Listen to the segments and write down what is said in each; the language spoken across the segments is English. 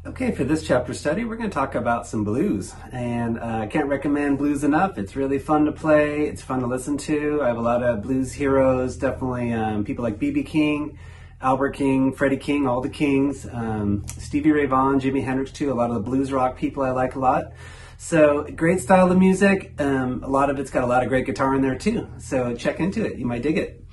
Okay, for this chapter study, we're going to talk about some blues, and I can't recommend blues enough. It's really fun to play. It's fun to listen to. I have a lot of blues heroes, definitely people like B.B. King, Albert King, Freddie King, all the Kings, Stevie Ray Vaughan, Jimi Hendrix too, a lot of the blues rock people I like a lot. So great style of music. A lot of it's got a lot of great guitar in there too. So check into it. You might dig it.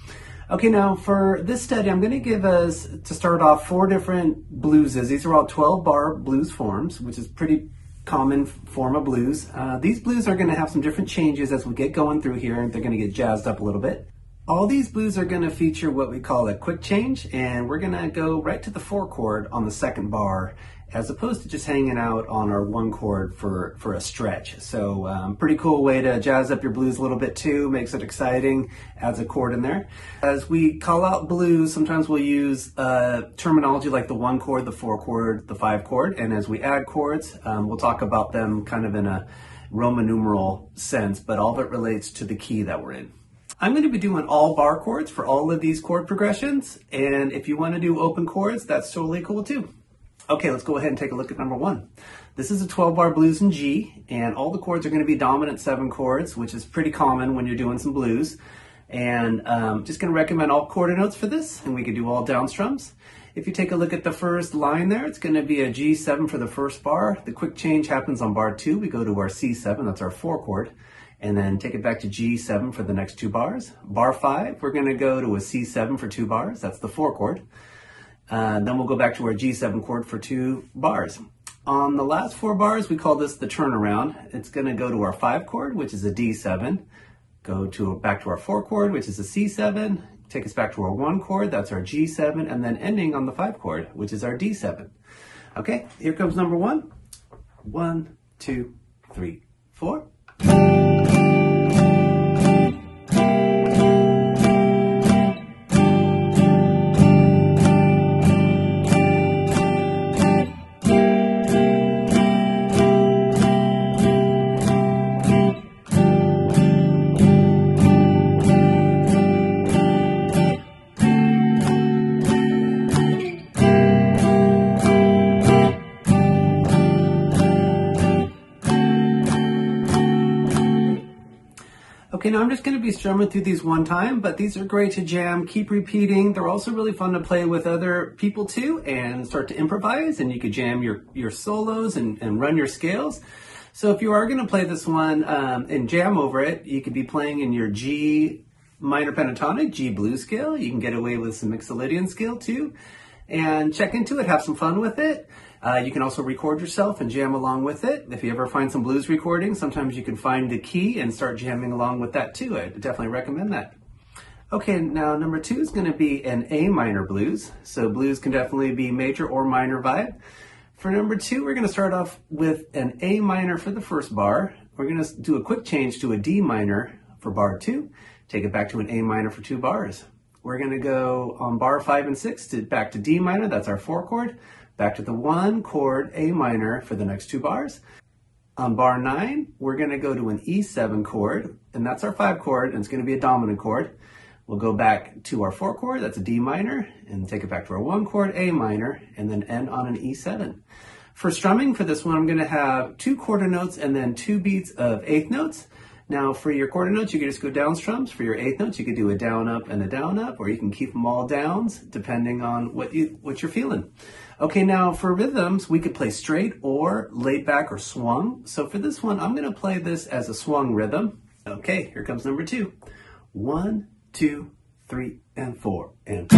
Okay, now for this study, I'm going to give us, to start off, 4 different blueses. These are all 12-bar blues forms, which is pretty common form of blues. These blues are going to have some different changes as we get going through here, and they're going to get jazzed up a little bit. All these blues are going to feature what we call a quick change, and we're going to go right to the 4 chord on the 2nd bar, as opposed to just hanging out on our 1 chord for a stretch. So pretty cool way to jazz up your blues a little bit too, makes it exciting, adds a chord in there. As we call out blues, sometimes we'll use terminology like the 1 chord, the 4 chord, the 5 chord, and as we add chords, we'll talk about them kind of in a Roman numeral sense, but all of it relates to the key that we're in. I'm going to be doing all bar chords for all of these chord progressions, and if you want to do open chords, that's totally cool too. Okay, let's go ahead and take a look at number 1. This is a 12-bar blues in G, and all the chords are going to be dominant 7 chords, which is pretty common when you're doing some blues. And just going to recommend all quarter notes for this, and we can do all down strums. If you take a look at the first line there, it's going to be a G7 for the first bar. The quick change happens on bar 2. We go to our C7, that's our 4 chord, and then take it back to G7 for the next 2 bars. Bar 5, we're going to go to a C7 for 2 bars. That's the 4 chord. Then we'll go back to our G7 chord for 2 bars. On the last 4 bars, we call this the turnaround. It's going to go to our 5 chord, which is a D7, go to back to our 4 chord, which is a C7, take us back to our 1 chord, that's our G7, and then ending on the 5 chord, which is our D7. Okay, here comes number 1. 1, 2, 3, 4. Okay, now I'm just going to be strumming through these one time, but these are great to jam, keep repeating. They're also really fun to play with other people too and start to improvise, and you could jam your solos and run your scales. So if you are going to play this one and jam over it, you could be playing in your G minor pentatonic, G blues scale. You can get away with some Mixolydian scale too. And check into it, have some fun with it. You can also record yourself and jam along with it. If you ever find some blues recordings, sometimes you can find the key and start jamming along with that too. I definitely recommend that. Okay, now number 2 is going to be an A minor blues. So blues can definitely be major or minor vibe. For number 2, we're going to start off with an A minor for the first bar. We're going to do a quick change to a D minor for bar 2. Take it back to an A minor for 2 bars. We're going to go on bar 5 and 6 back to D minor, that's our 4 chord. Back to the 1 chord A minor for the next 2 bars. On bar 9, we're going to go to an E7 chord, and that's our 5 chord, and it's going to be a dominant chord. We'll go back to our 4 chord, that's a D minor, and take it back to our 1 chord A minor, and then end on an E7. For strumming for this one, I'm going to have 2 quarter notes and then 2 beats of 8th notes. Now for your quarter notes, you can just go down strums. For your 8th notes, you could do a down up and a down up, or you can keep them all downs depending on what you're feeling. Okay, now for rhythms, we could play straight or laid back or swung. So for this one, I'm going to play this as a swung rhythm. Okay, here comes number 2. 1, 2, 3, and 4, and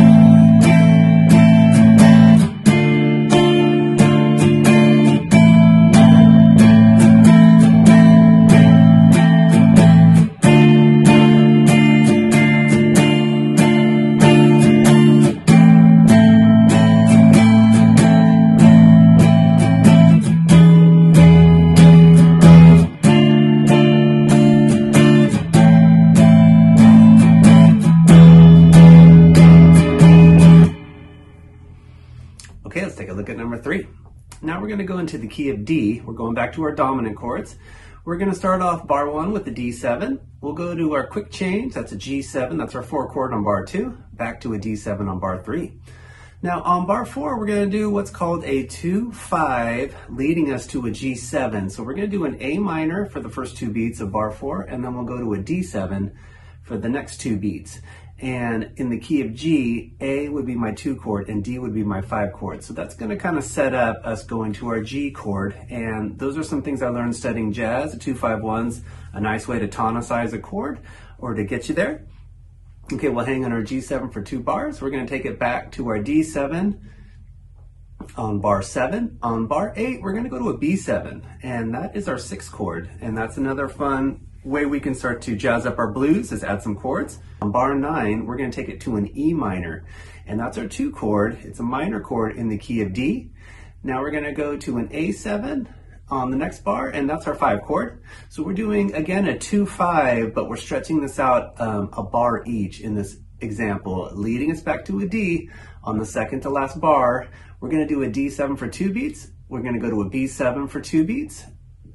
Okay, let's take a look at number 3. Now we're going to go into the key of D. We're going back to our dominant chords. We're going to start off bar 1 with the D7. We'll go to our quick change. That's a G7. That's our 4 chord on bar 2. Back to a D7 on bar 3. Now on bar 4, we're going to do what's called a 2-5, leading us to a G7. So we're going to do an A minor for the first 2 beats of bar 4, and then we'll go to a D7 for the next 2 beats. And in the key of G, A would be my 2 chord and D would be my 5 chord. So that's going to kind of set up us going to our G chord. And those are some things I learned studying jazz. A 2-5-1's a nice way to tonicize a chord or to get you there. Okay, we'll hang on our G7 for 2 bars. We're going to take it back to our D7 on bar 7. On bar 8, we're going to go to a B7, and that is our 6th chord. And that's another fun way we can start to jazz up our blues, is add some chords. On bar 9, we're going to take it to an E minor, and that's our 2 chord. It's a minor chord in the key of D. Now we're going to go to an A7 on the next bar, and that's our 5 chord. So we're doing, again, a 2-5, but we're stretching this out a bar each in this example, leading us back to a D on the second to last bar. We're going to do a D7 for 2 beats. We're going to go to a B7 for 2 beats,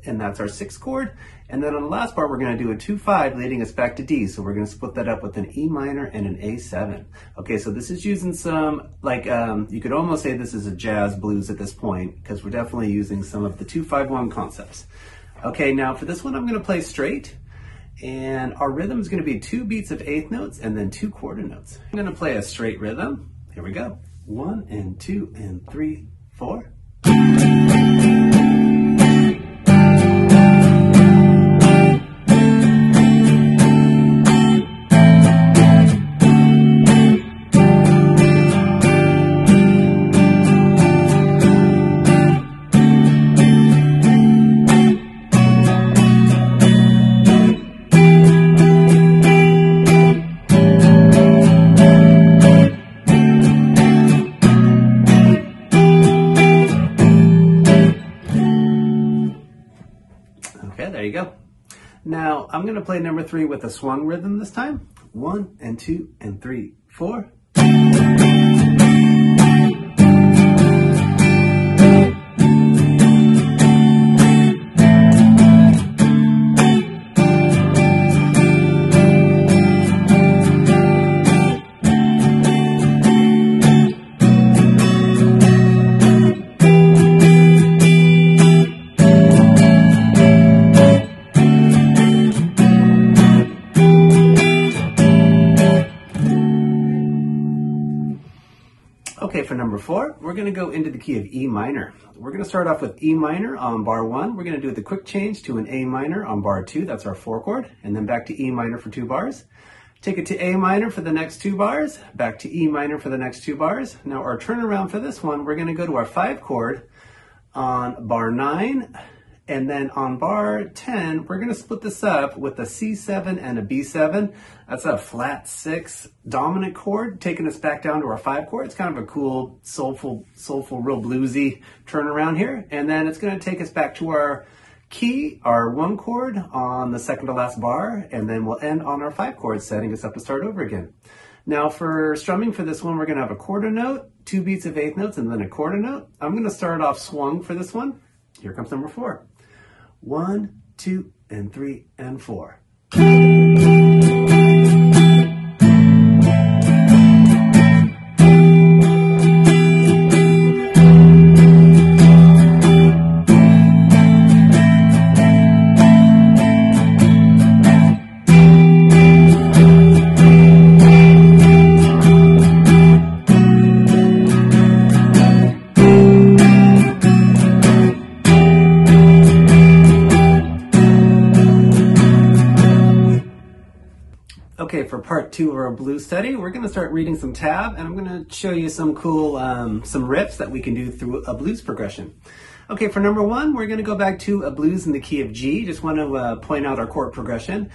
and that's our 6th chord. And then on the last bar, we're going to do a 2-5, leading us back to D. So we're going to split that up with an E minor and an A7. Okay, so this is using some, like, you could almost say this is a jazz blues at this point, because we're definitely using some of the 2-5-1 concepts. Okay, now for this one, I'm going to play straight. And our rhythm is going to be 2 beats of 8th notes and then 2 quarter notes. I'm going to play a straight rhythm. Here we go. 1 and 2 and 3, 4. Okay, there you go. Now, I'm going to play number 3 with a swung rhythm this time. 1 and 2 and 3, 4. Okay, for number 4, we're going to go into the key of E minor. We're going to start off with E minor on bar 1. We're going to do the quick change to an A minor on bar 2. That's our 4 chord. And then back to E minor for 2 bars. Take it to A minor for the next 2 bars. Back to E minor for the next 2 bars. Now our turnaround for this one, we're going to go to our 5 chord on bar 9. And then on bar 10, we're going to split this up with a C7 and a B7. That's a flat 6 dominant chord, taking us back down to our 5 chord. It's kind of a cool, soulful, real bluesy turnaround here. And then it's going to take us back to our key, our 1 chord on the second to last bar. And then we'll end on our 5 chord, setting us up to start over again. Now for strumming for this one, we're going to have a quarter note, 2 beats of 8th notes, and then a quarter note. I'm going to start off swung for this one. Here comes number 4. 1, 2, and 3, and 4. Okay, for part 2 of our blues study, we're going to start reading some tab, and I'm going to show you some cool, some riffs that we can do through a blues progression. Okay, for number 1, we're going to go back to a blues in the key of G. Just want to point out our chord progression.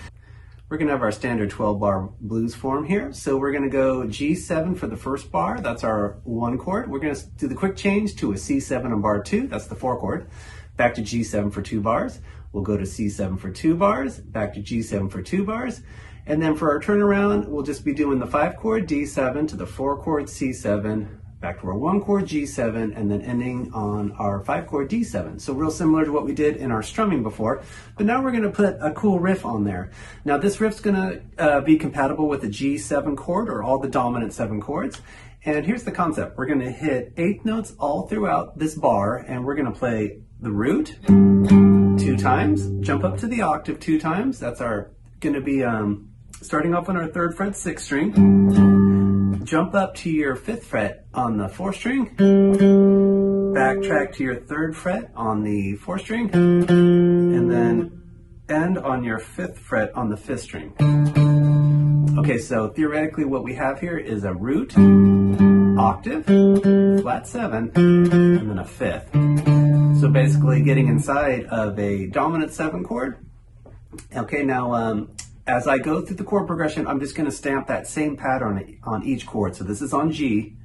We're going to have our standard 12-bar blues form here. So we're going to go G7 for the first bar. That's our 1 chord. We're going to do the quick change to a C7 on bar 2. That's the 4 chord. Back to G7 for 2 bars. We'll go to C7 for 2 bars. Back to G7 for 2 bars. And then for our turnaround, we'll just be doing the 5 chord D7 to the 4 chord C7, back to our 1 chord G7, and then ending on our 5 chord D7. So real similar to what we did in our strumming before, but now we're going to put a cool riff on there. Now this riff's going to be compatible with the G7 chord or all the dominant 7 chords. And here's the concept. We're going to hit eighth notes all throughout this bar, and we're going to play the root 2 times, jump up to the octave 2 times. That's our going to be starting off on our 3rd fret 6th string. Jump up to your 5th fret on the 4th string. Backtrack to your 3rd fret on the 4th string, and then end on your 5th fret on the 5th string. Okay, so theoretically what we have here is a root, octave, flat 7, and then a 5th. So basically getting inside of a dominant 7 chord. Okay, now as I go through the chord progression, I'm just going to stamp that same pattern on each chord. So this is on G.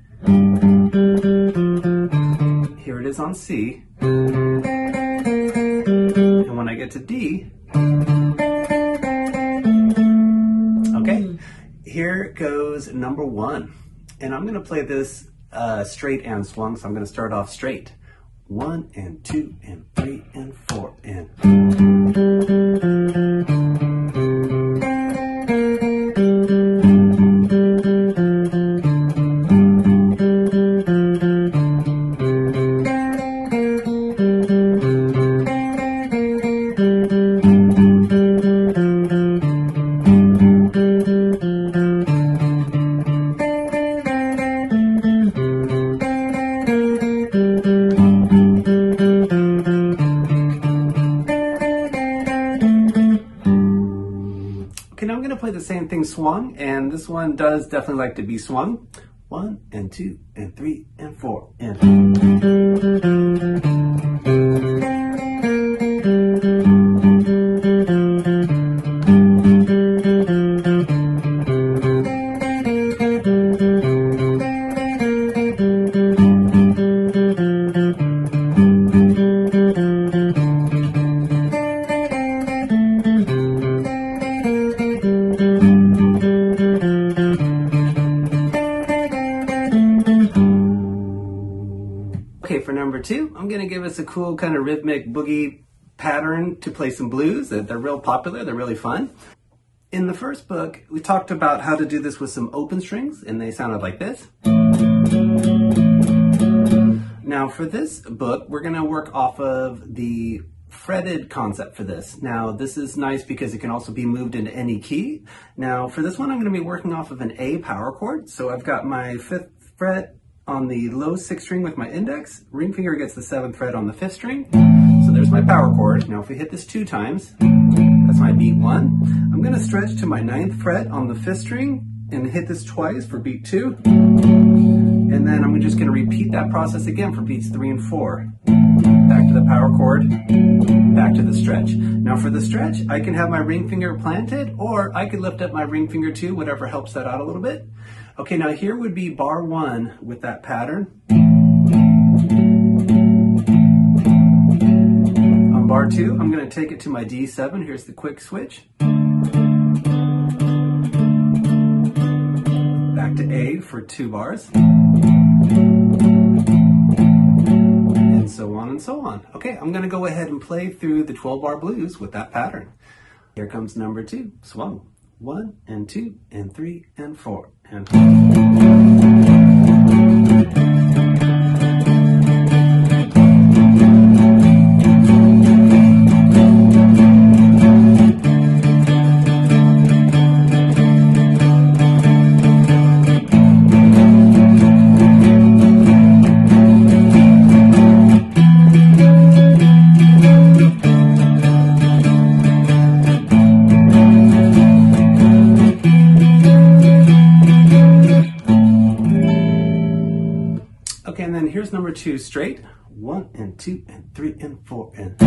Here it is on C. And when I get to D, okay, here goes number 1. And I'm going to play this straight and swung, so I'm going to start off straight. 1 and 2 and 3 and 4 and... Okay, now I'm going to play the same thing swung, and this one does definitely like to be swung. 1 and 2 and 3 and 4 and... Okay, for number 2, I'm going to give us a cool kind of rhythmic boogie pattern to play some blues. They're real popular, they're really fun. In the first book, we talked about how to do this with some open strings, and they sounded like this. Now for this book, we're going to work off of the fretted concept for this. Now this is nice because it can also be moved into any key. Now for this one, I'm going to be working off of an A power chord. So I've got my 5th fret on the low 6th string with my index. Ring finger gets the 7th fret on the 5th string. So there's my power chord. Now if we hit this 2 times, that's my beat 1. I'm going to stretch to my 9th fret on the 5th string and hit this twice for beat 2. And then I'm just going to repeat that process again for beats 3 and 4. Back to the power chord, back to the stretch. Now for the stretch, I can have my ring finger planted, or I could lift up my ring finger too, whatever helps that out a little bit. Okay, now here would be bar 1 with that pattern. On bar 2, I'm going to take it to my D7. Here's the quick switch. Back to A for 2 bars. And so on and so on. Okay, I'm going to go ahead and play through the 12-bar blues with that pattern. Here comes number 2, swung. 1 and 2 and 3 and 4 and... Okay, and then here's number 2 straight. 1 and 2 and 3 and 4 and...